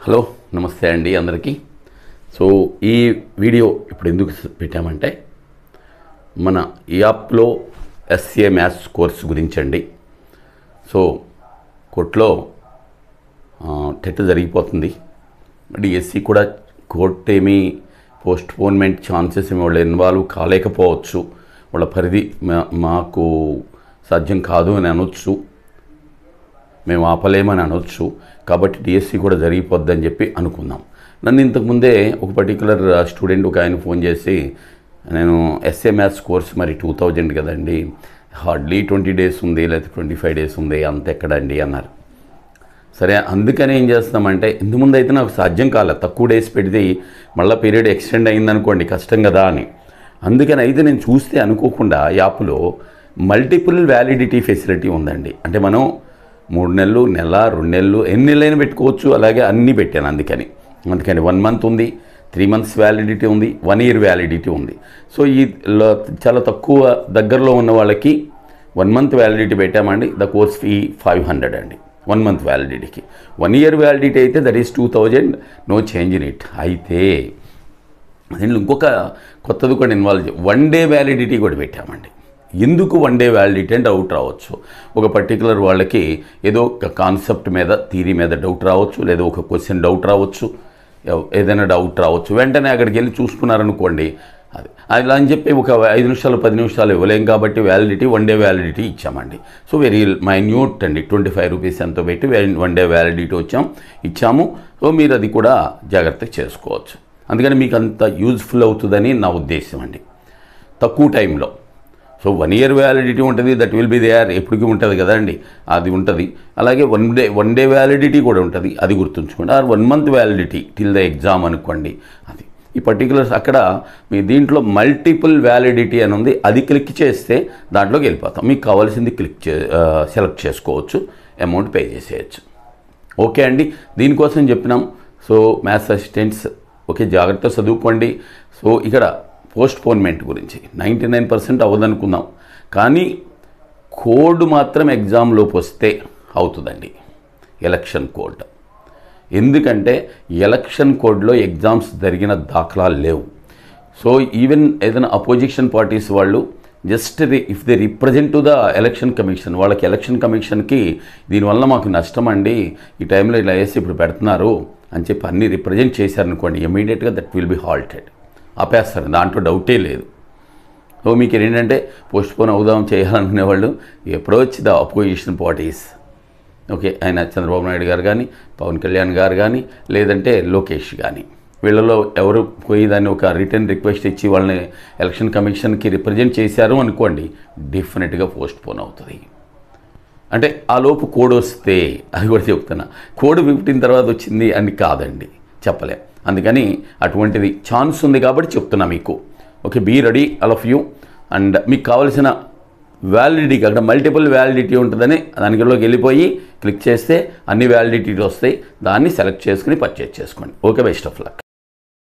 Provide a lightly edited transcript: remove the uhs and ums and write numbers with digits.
Hello నమస్తే అండి అందరికీ. సో ఈ వీడియో ఇప్పుడు ఎందుకు పెట్టామంటే మన యాప్లో ఎస్ఏ మ్యాథ్స్ కోర్స్ గురించి అండి. సో కోర్టులో టెట్ జరిగిపోతుంది. డిఎస్సి కూడా కోర్టు ఏమీ పోస్ట్పోన్మెంట్ ఛాన్సెస్ ఏమి వాళ్ళు ఇన్వాల్వ్ కాలేకపోవచ్చు. వాళ్ళ పరిధి మాకు సాధ్యం కాదు అని అనొచ్చు, మేము ఆపలేమని అనొచ్చు. కాబట్టి డిఎస్సి కూడా జరిగిపోద్దని చెప్పి అనుకుందాం. నన్ను ఇంతకుముందే ఒక పర్టికులర్ స్టూడెంట్ ఒక ఆయన ఫోన్ చేసి, నేను ఎస్ఏ మ్యాథ్స్ కోర్స్ మరి 2000 కదండి, హార్డ్లీ 20 days ఉంది, లేకపోతే 25 days ఉంది, అంత ఎక్కడండి అన్నారు. సరే అందుకని ఏం చేస్తామంటే, ఇంతకుముందు అయితే నాకు సాధ్యం కాలేదు, తక్కువ డేస్ పెడితే మళ్ళీ పీరియడ్ ఎక్స్టెండ్ అయిందనుకోండి కష్టం కదా అని. అందుకని అయితే నేను చూస్తే అనుకోకుండా యాప్లో మల్టిపుల్ వ్యాలిడిటీ ఫెసిలిటీ ఉందండి. అంటే మనం 3 నెలలు, నెల, 2 నెలలు, ఎన్ని నెలలైనా పెట్టుకోవచ్చు. అలాగే అన్నీ పెట్టాను. అందుకని 1 month ఉంది, 3 months వ్యాలిడిటీ ఉంది, 1 year వ్యాలిడిటీ ఉంది. సో ఈ చాలా తక్కువ దగ్గరలో ఉన్న వాళ్ళకి 1 month వ్యాలిడిటీ పెట్టామండి. ద కోర్స్ ఫీ 500 అండి 1 month వ్యాలిడిటీకి. 1 year వ్యాలిడిటీ అయితే that is 2000, no change in it. అయితే దీంట్లో ఇంకొక కొత్తది కూడా ఇన్వాల్వ్ 1 day వ్యాలిడిటీ కూడా పెట్టామండి. ఎందుకు 1 day వ్యాలిడిటీ అని డౌట్ రావచ్చు. ఒక పర్టికులర్ వాళ్ళకి ఏదో ఒక కాన్సెప్ట్ మీద, థియరీ మీద డౌట్ రావచ్చు, లేదా ఒక క్వశ్చన్ డౌట్ రావచ్చు, ఏదైనా డౌట్ రావచ్చు. వెంటనే అక్కడికి వెళ్ళి చూసుకున్నారనుకోండి, అది అలా అని చెప్పి ఒక 5 నిమిషాలు 10 నిమిషాలు ఇవ్వలేం. కాబట్టి వ్యాలిడిటీ 1 day వ్యాలిడిటీ ఇచ్చామండి. సో వెరీ మైన్యూట్ అండి, 25 rupees ఎంతో పెట్టి 1 day వ్యాలిడిటీ ఇచ్చాము. సో మీరు అది కూడా జాగ్రత్తగా చేసుకోవచ్చు. అందుకని మీకు అంత యూజ్ఫుల్ అవుతుందని నా ఉద్దేశం అండి. తక్కువ టైంలో. సో 1 year వ్యాలిడిటీ ఉంటుంది, దట్ విల్ బి దేర్, ఎప్పటికీ ఉంటుంది కదండి, అది ఉంటుంది. అలాగే 1 day వ్యాలిడిటీ కూడా ఉంటుంది, అది గుర్తుంచుకోండి. Or 1 month validity till the exam అనుకోండి. అది ఈ పర్టికులర్స్ అక్కడ మీ దీంట్లో మల్టిపుల్ వ్యాలిడిటీ అని ఉంది. అది క్లిక్ చేస్తే దాంట్లోకి వెళ్ళిపోతాం. మీకు కావాల్సింది సెలెక్ట్ చేసుకోవచ్చు, అమౌంట్ పే చేసేయచ్చు. ఓకే అండి, దీనికోసం చెప్పినాం. సో మ్యాథ్స్ అసిస్టెంట్స్ ఓకే, జాగ్రత్త చదువుకోండి. సో ఇక్కడ పోస్ట్పోన్మెంట్ గురించి 99% అవ్వదనుకుందాం, కానీ కోడ్ మాత్రం ఎగ్జామ్లోకి వస్తే అవుతుందండి, ఎలక్షన్ కోడ్. ఎందుకంటే ఎలక్షన్ కోడ్లో ఎగ్జామ్స్ జరిగిన దాఖలాలు లేవు. సో ఈవెన్ ఏదైనా అపోజిషన్ పార్టీస్ వాళ్ళు just if they represent to the election commission, వాళ్ళకి ఎలక్షన్ కమిషన్కి దీనివల్ల మాకు నష్టం అండి, ఈ టైంలో ఇలా వేసి ఇప్పుడు పెడుతున్నారు అని చెప్పి అన్నీ రిప్రజెంట్ చేశారనుకోండి, ఇమీడియట్గా దట్ విల్ బి హాల్టెడ్, ఆపేస్తారు, దాంట్లో డౌటే లేదు. సో మీకు ఏంటంటే పోస్ట్పోన్ అవుదాం చేయాలనుకునే వాళ్ళు approach the opposition parties. Okay, ఆయన చంద్రబాబు నాయుడు గారు కానీ, పవన్ కళ్యాణ్ గారు కానీ, లేదంటే లోకేష్ కానీ, వీళ్ళలో ఎవరు పోయి దాన్ని ఒక రిటర్న్ రిక్వెస్ట్ ఇచ్చి వాళ్ళని ఎలక్షన్ కమిషన్కి రిప్రజెంట్ చేశారు అనుకోండి, డెఫినెట్గా పోస్ట్పోన్ అవుతుంది. అంటే ఆ లోపు కోడ్ వస్తే, అది కూడా చెప్తున్నా, కోడ్ 15 తర్వాత వచ్చింది అని కాదండి, చెప్పలేం. అందుకని అటువంటిది ఛాన్స్ ఉంది కాబట్టి చెప్తున్నా మీకు. Okay, be ready all of you. And మీకు కావాల్సిన వ్యాలిడిటీకి అక్కడ మల్టిపుల్ వ్యాలిడిటీ ఉంటుందని దానిలోకి వెళ్ళిపోయి క్లిక్ చేస్తే అన్ని వ్యాలిడిటీలు వస్తాయి, దాన్ని సెలెక్ట్ చేసుకుని పర్చేజ్ చేసుకోండి. Okay, best of luck.